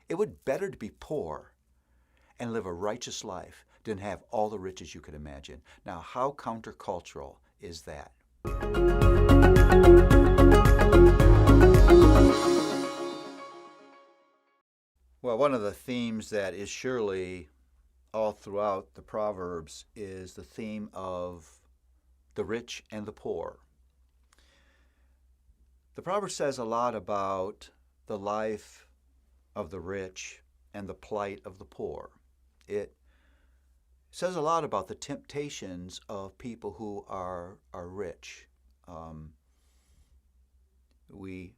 It would better to be poor and live a righteous life than have all the riches you could imagine. Now, how countercultural is that? Well, one of the themes that is surely all throughout the Proverbs is the theme of the rich and the poor. The Proverbs says a lot about the life of the rich and the plight of the poor. It says a lot about the temptations of people who are rich. We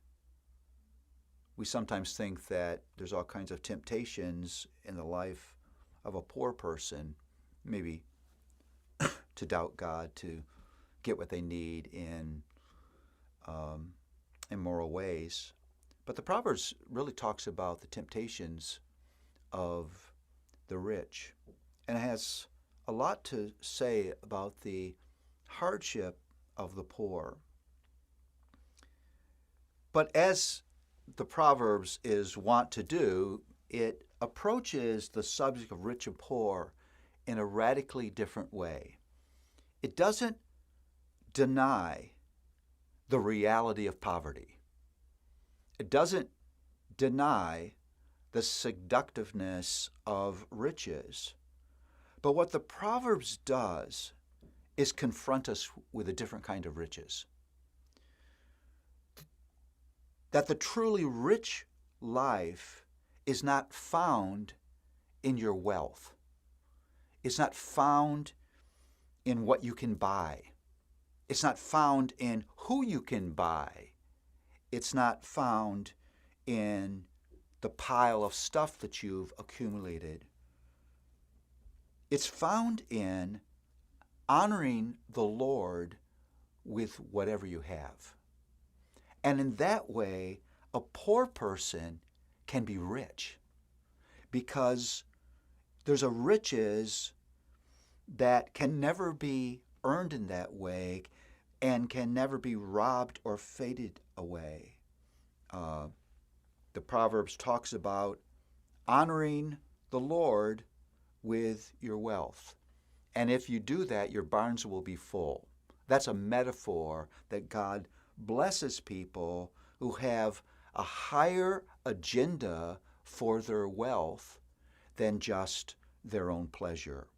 sometimes think that there's all kinds of temptations in the life of a poor person, maybe to doubt God, to get what they need in immoral ways. But the Proverbs really talks about the temptations of the rich, and it has a lot to say about the hardship of the poor. But as the Proverbs is wont to do, it approaches the subject of rich and poor in a radically different way. It doesn't deny the reality of poverty. It doesn't deny the seductiveness of riches. But what the Proverbs does is confront us with a different kind of riches. That the truly rich life is not found in your wealth. It's not found in what you can buy. It's not found in who you can buy. It's not found in the pile of stuff that you've accumulated. It's found in honoring the Lord with whatever you have. And in that way, a poor person can be rich because there's a riches that can never be earned in that way and can never be robbed or faded away. The Proverbs talks about honoring the Lord with your wealth. And if you do that, your barns will be full. That's a metaphor that God blesses people who have a higher agenda for their wealth than just their own pleasure.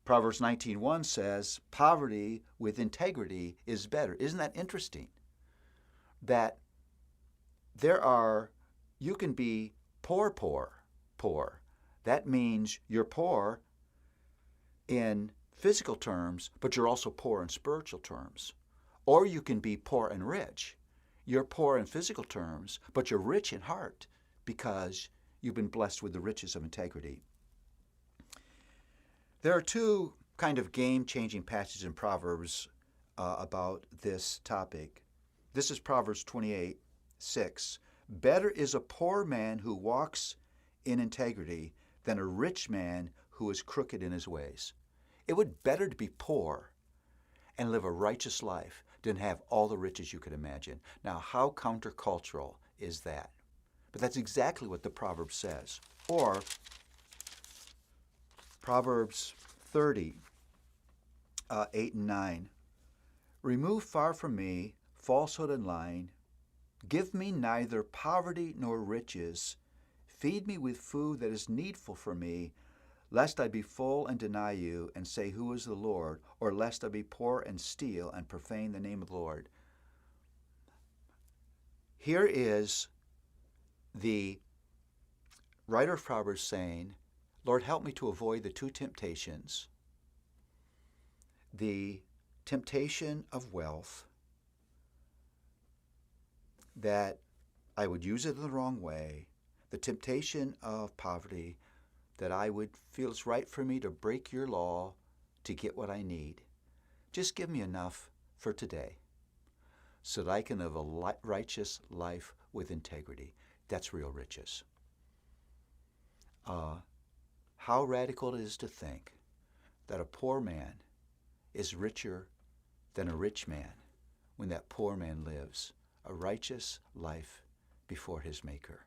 Proverbs 19:1 says, poverty with integrity is better. Isn't that interesting? That you can be poor. That means you're poor in physical terms, but you're also poor in spiritual terms. Or you can be poor and rich. You're poor in physical terms, but you're rich in heart because you've been blessed with the riches of integrity. There are two kind of game-changing passages in Proverbs about this topic. This is Proverbs 28:6. Better is a poor man who walks in integrity than a rich man who is crooked in his ways. It would better to be poor and live a righteous life than have all the riches you could imagine. Now, how countercultural is that? But that's exactly what the Proverb says. Or Proverbs 30, 8 and 9. Remove far from me falsehood and lying. Give me neither poverty nor riches. Feed me with food that is needful for me, lest I be full and deny you and say, who is the Lord? Or lest I be poor and steal and profane the name of the Lord. Here is the writer of Proverbs saying, Lord, help me to avoid the two temptations. The temptation of wealth, that I would use it in the wrong way. The temptation of poverty, that I would feel it's right for me to break your law to get what I need. Just give me enough for today so that I can live a righteous life with integrity. That's real riches. How radical it is to think that a poor man is richer than a rich man when that poor man lives a righteous life before his Maker.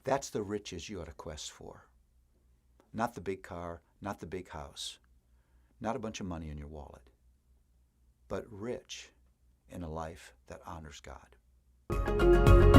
That's the riches you ought to quest for. Not the big car, not the big house, not a bunch of money in your wallet, but rich in a life that honors God.